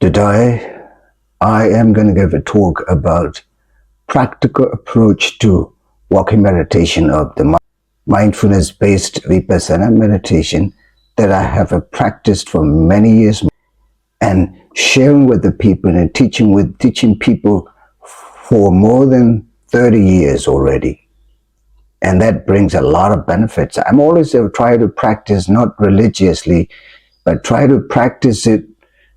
Today, I am going to give a talk about practical approach to walking meditation of the mindfulness-based Vipassana meditation that I have practiced for many years and sharing with the people and teaching people for more than 30 years already. And that brings a lot of benefits. I'm always trying to practice not religiously, but try to practice it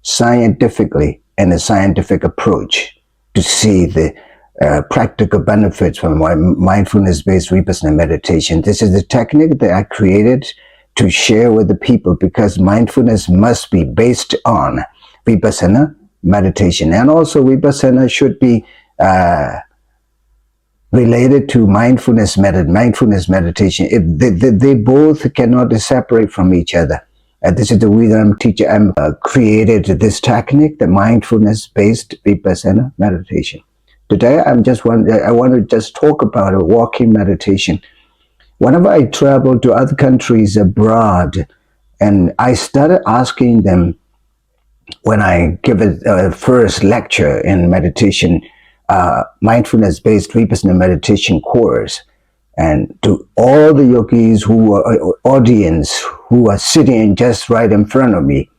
scientifically and a scientific approach to see the practical benefits from my mindfulness-based Vipassana meditation. This is the technique that I created to share with the people because mindfulness must be based on Vipassana meditation. And also Vipassana should be related to mindfulness meditation. They both cannot separate from each other. This is the reason I'm created this technique, the mindfulness-based Vipassana meditation. Today, I want to just talk about a walking meditation. Whenever I travel to other countries abroad, and I started asking them when I give a first lecture in meditation, mindfulness-based Vipassana meditation course, and to all the yogis who are audience who are sitting just right in front of me,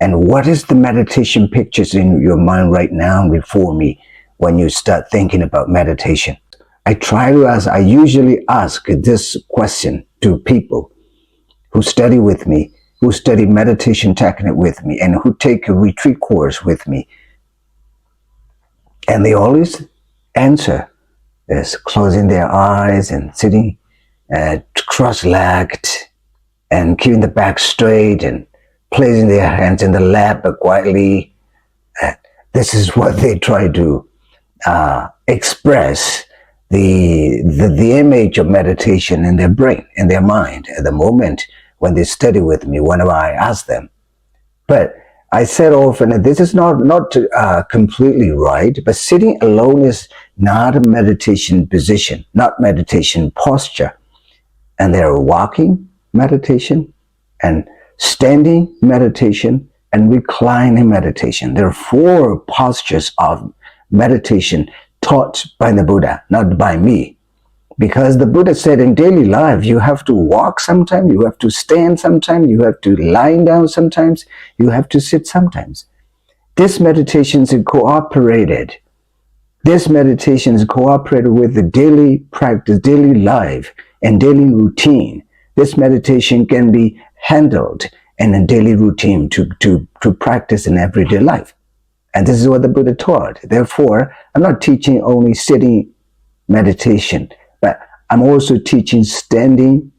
and what is the meditation pictures in your mind right now before me when you start thinking about meditation? I usually ask this question to people who study with me, who study meditation technique with me, and who take a retreat course with me. And they always answer is closing their eyes and sitting cross-legged and keeping the back straight and placing their hands in the lap quietly. This is what they try to express the image of meditation in their brain, in their mind at the moment when they study with me, whenever I ask them. But I said often that this is not completely right, but sitting alone is not a meditation position, not meditation posture. And there are walking meditation and standing meditation and reclining meditation. There are 4 postures of meditation taught by the Buddha, not by me. Because the Buddha said in daily life, you have to walk sometimes, you have to stand sometimes, you have to lie down sometimes, you have to sit sometimes. This meditation is cooperated. This meditation is cooperated with the daily practice, daily life, and daily routine. This meditation can be handled in a daily routine to practice in everyday life. And this is what the Buddha taught. Therefore, I'm not teaching only sitting meditation, but I'm also teaching standing,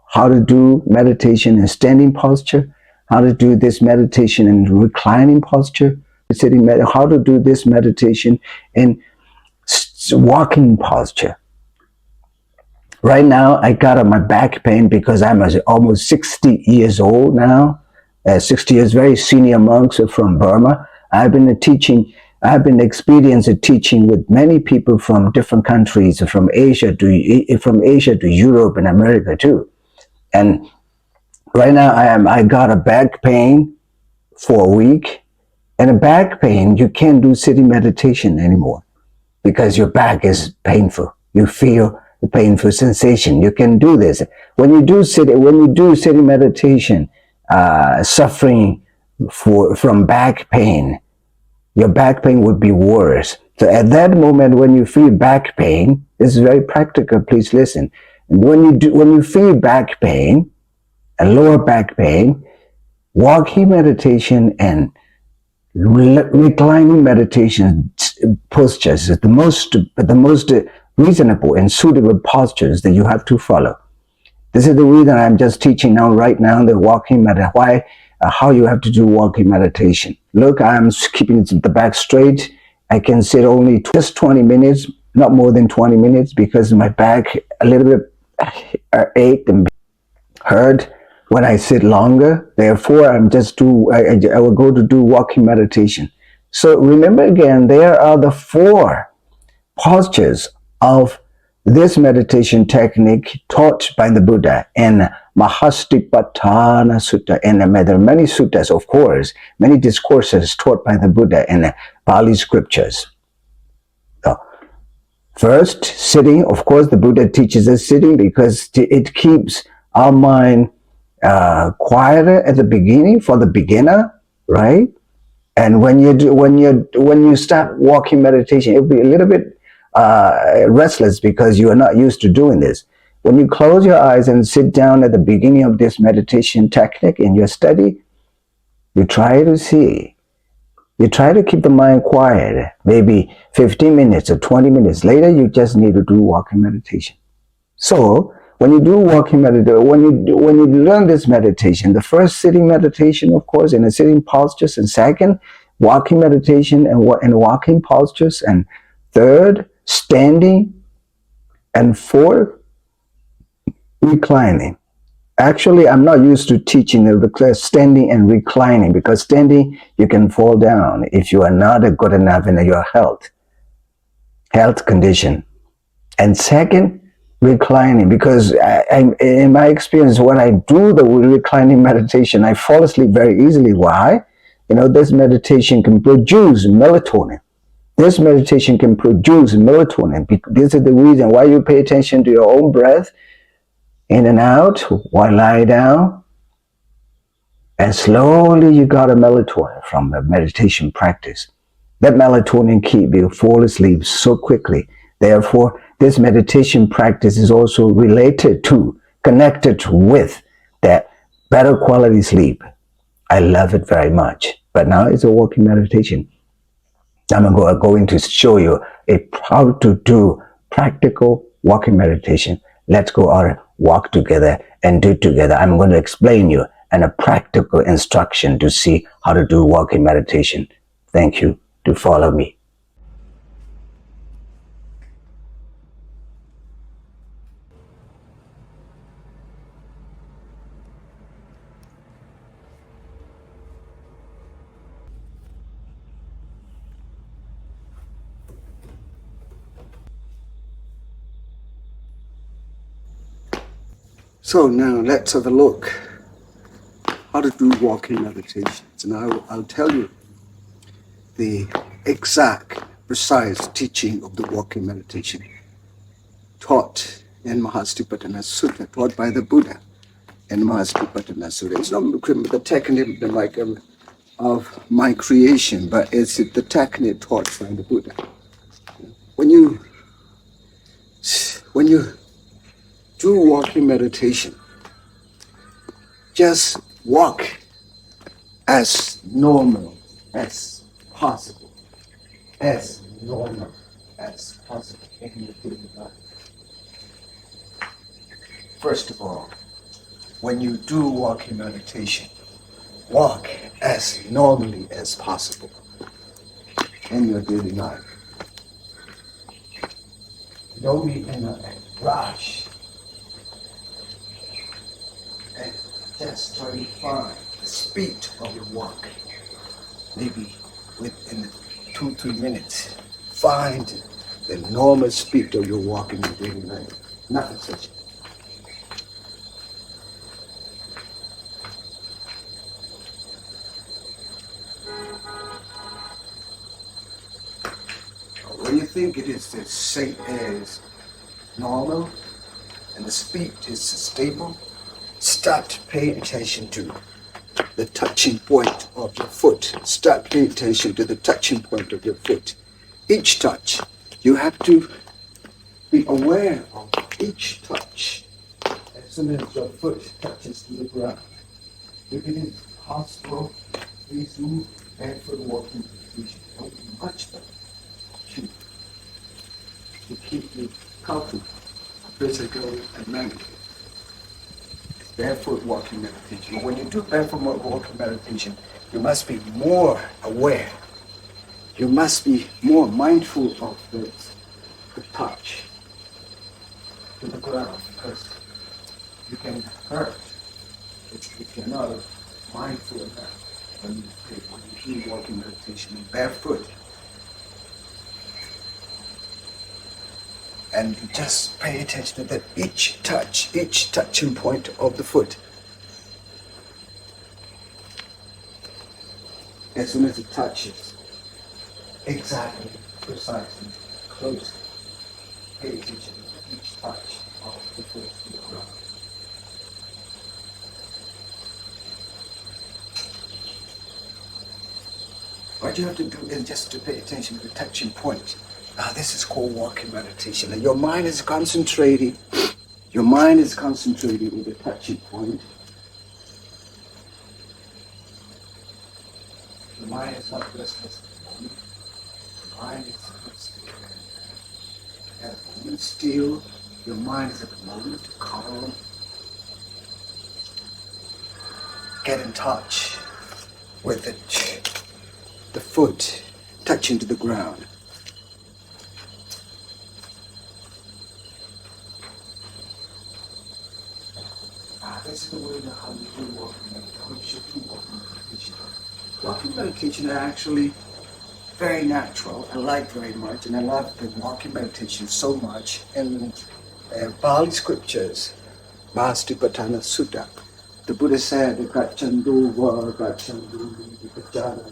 how to do meditation in standing posture, how to do this meditation in reclining posture, how to do this meditation in walking posture. Right now, I got my back pain because I'm almost 60 years old now. 60 years, very senior monks from Burma. I've been experiencing teaching with many people from different countries, from Asia to Europe and America too. And right now I got a back pain for a week. And a back pain, you can't do sitting meditation anymore because your back is painful. You feel the painful sensation. You can do this. When you do sitting meditation, suffering from back pain, your back pain would be worse. So at that moment, when you feel back pain, this is very practical, please listen. When you feel back pain and lower back pain, walking meditation and reclining meditation postures is the most reasonable and suitable postures that you have to follow. This is the reason I'm just teaching right now the walking meditation, how you have to do walking meditation. Look, I'm keeping the back straight. I can sit only just 20 minutes, not more than 20 minutes, because my back a little bit ached and hurt when I sit longer. Therefore, I will go to do walking meditation. So remember again, there are the 4 postures of This meditation technique taught by the Buddha in Mahastipatthana Sutta, and there are many suttas, of course, many discourses taught by the Buddha in Pali scriptures. So, first, sitting. Of course, the Buddha teaches us sitting because it keeps our mind quieter at the beginning for the beginner, right? And when you start walking meditation, it'll be a little bit restless because you are not used to doing this. When you close your eyes and sit down at the beginning of this meditation technique in your study, you try to see. You try to keep the mind quiet. Maybe 15 minutes or 20 minutes later, you just need to do walking meditation. So when you do walking meditation, when you learn this meditation, the first sitting meditation, of course, in the sitting postures, and second, walking meditation and walking postures, and third, standing, and fourth, reclining. Actually, I'm not used to teaching the standing and reclining because standing, you can fall down if you are not good enough in your health condition. And second, reclining, because in my experience, when I do the reclining meditation, I fall asleep very easily. Why? This meditation can produce melatonin. This meditation can produce melatonin. This is the reason why you pay attention to your own breath, in and out, while lie down. And slowly you got a melatonin from the meditation practice. That melatonin keeps you fall asleep so quickly. Therefore, this meditation practice is also connected with that better quality sleep. I love it very much. But now it's a walking meditation. I'm going to show you how to do practical walking meditation. Let's go out, walk together, and do it together. I'm going to explain you and a practical instruction to see how to do walking meditation. Thank you. To follow me. So now let's have a look how to do walking meditations. And I'll tell you the exact, precise teaching of the walking meditation taught in Mahastipatthana Sutta, taught by the Buddha in Mahastipatthana Sutta. It's not the technique of my creation, but it's the technique taught by the Buddha. When you do walking meditation, just walk as normal as possible, as normal as possible in your daily life. First of all, when you do walking meditation, walk as normally as possible in your daily life. Don't be in a rush. And just try to find the speed of your walk. Maybe within 2-3 minutes, find the normal speed of your walk in your daily life. Nothing such. When you think it is the same as normal and the speed is stable, start paying attention to the touching point of your foot. Start paying attention to the touching point of your foot. Each touch, you have to be aware of each touch as soon as your foot touches to the ground. If it is possible, please do barefoot walking meditation. It will be much better to keep you healthy, physically and mentally. Barefoot walking meditation. When you do barefoot walking meditation, you must be more aware. You must be more mindful of the touch to the ground, because you can hurt if you're not mindful enough when you do walking meditation barefoot. And just pay attention to that each touching point of the foot. As soon as it touches, exactly, precisely, closely, pay attention to each touch of the foot to the ground. What you have to do is just to pay attention to the touching point. Now this is called walking meditation. And your mind is concentrating. Your mind is concentrating with the touching point. The mind is not restless at the moment. The mind is at the moment still. Your mind is at the moment calm. Get in touch with the foot touching to the ground. This is the way how you do walking meditation. Walking meditation are actually very natural. I like very much, and I love the walking meditation so much. In Pali scriptures, Mahastipatthana Sutta, the Buddha said, "Gacchando va gacchando vijjhana,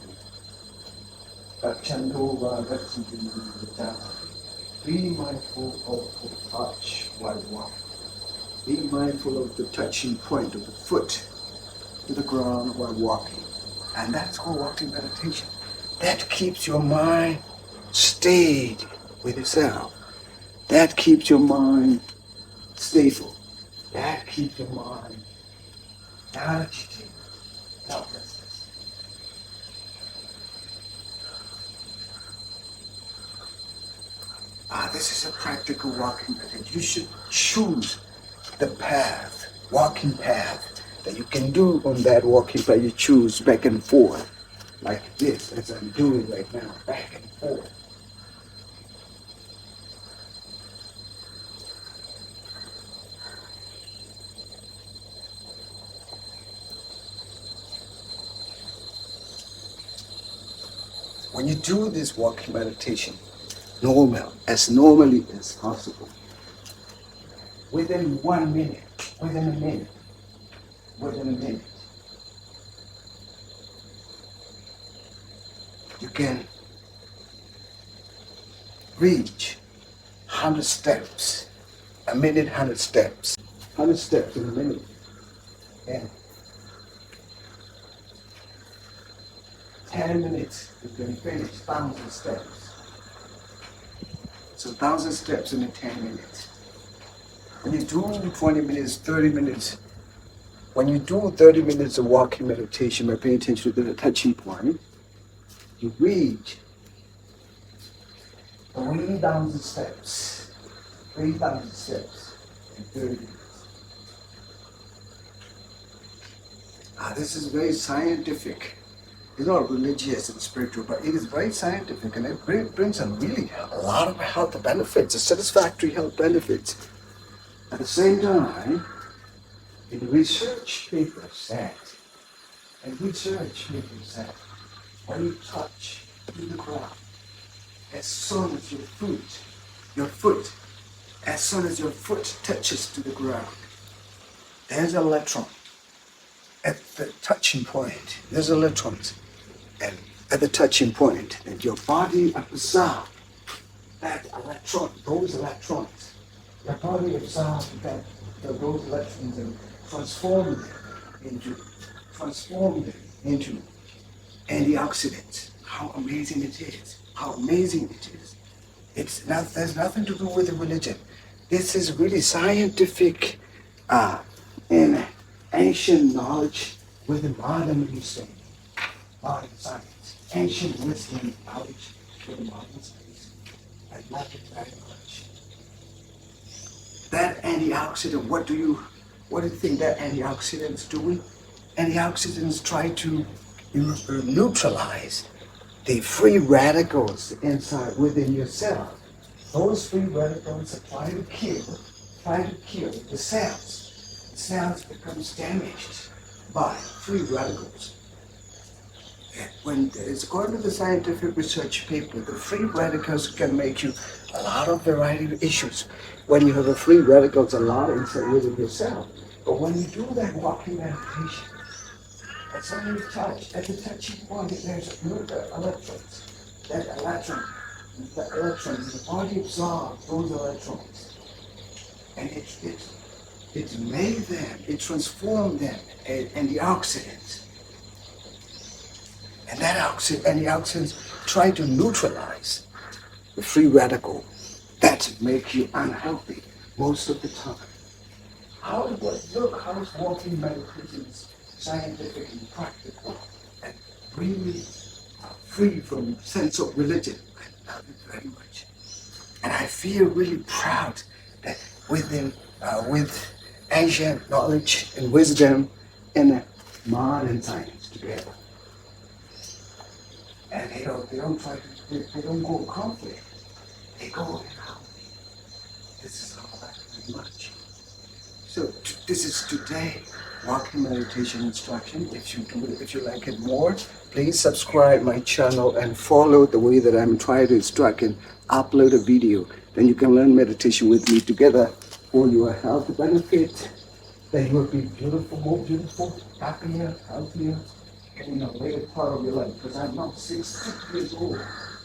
gacchando va gacchando vijjhana." Be mindful of the touch while walking. Be mindful of the touching point of the foot to the ground while walking. And that's called walking meditation. That keeps your mind stayed with itself. That keeps your mind stable. That keeps your mind not agitated, not restless. This is a practical walking meditation. You should choose the path, walking path that you can do on that walking path. You choose back and forth, like this, as I'm doing right now, back and forth. When you do this walking meditation, as normally as possible, within 1 minute, within a minute, you can reach 100 steps, a minute, 100 steps, 100 steps in a minute, and 10 minutes, you can finish 1,000 steps. So 1,000 steps in 10 minutes. When you do 20 minutes, 30 minutes, when you do 30 minutes of walking meditation by paying attention to the touching point, you reach 3,000 steps, 3,000 steps in 30 minutes. This is very scientific. It's not religious and spiritual, but it is very scientific, and it brings a lot of health benefits, satisfactory health benefits. At the same time, in research papers said, when you touch to the ground, as soon as as soon as your foot touches to the ground, there's an electron. At the touching point, there's electrons. And at the touching point, and your body absorbs that electron, those electrons. Your body absorbs those electrons and transform them into antioxidants. How amazing it is. How amazing it is. There's nothing to do with the religion. This is really scientific and ancient knowledge with the modern understanding. Modern science. Ancient wisdom knowledge with the modern science. I love it very much. That antioxidant, what do you think that antioxidant is doing? Antioxidants try to neutralize the free radicals within your cell. Those free radicals are trying to kill the cells. The cells becomes damaged by free radicals. when it's according to the scientific research paper, the free radicals can make you a lot of variety of issues. When you have a free radicals, a lot inside within yourself. But when you do that walking meditation, at some touch, at the touching point, there's electrons. The electrons, the body absorbs those electrons, and it made them, it transformed them, and the oxidants. And that the oxidants try to neutralize the free radical that make you unhealthy most of the time. Look how walking meditation is scientific and practical and really free from sense of religion. I love it very much. And I feel really proud that with ancient knowledge and wisdom and modern science together. And they don't go conflict. They go in harmony. This is how I like it very much. So this is today walking meditation instruction. If you like it more, please subscribe my channel and follow the way that I'm trying to instruct and upload a video. Then you can learn meditation with me together for your health benefit. Then you will be beautiful, more beautiful, happier, healthier, in the later part of your life. Because I'm now 60 years old,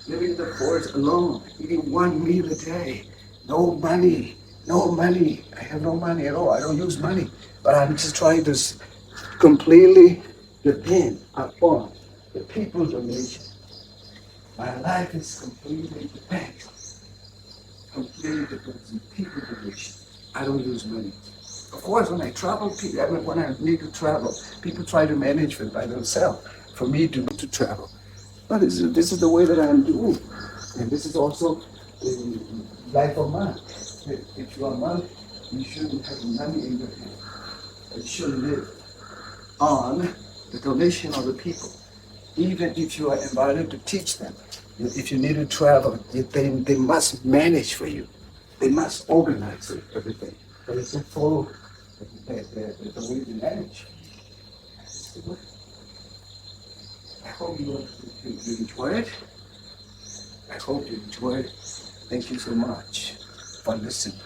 living in the forest alone, eating one meal a day, no money. I have no money at all. I don't use money. But I'm just trying to completely depend upon the people's donation. My life is completely dependent on people's donation. I don't use money. Of course, when I travel, when I need to travel, people try to manage it by themselves for me to travel. But this is the way that I'm doing. And this is also the life of man. If you are a man, you shouldn't have money in your hand. You should live on the donation of the people. Even if you are invited to teach them, if you need to travel, they must manage for you. They must organize everything. But if they follow the way they manage, that's the way. I hope you enjoy it. I hope you enjoy it. Thank you so much for listening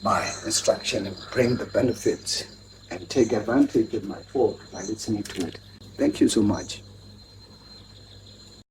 my instruction and bring the benefits and take advantage of my talk by listening to it. Thank you so much.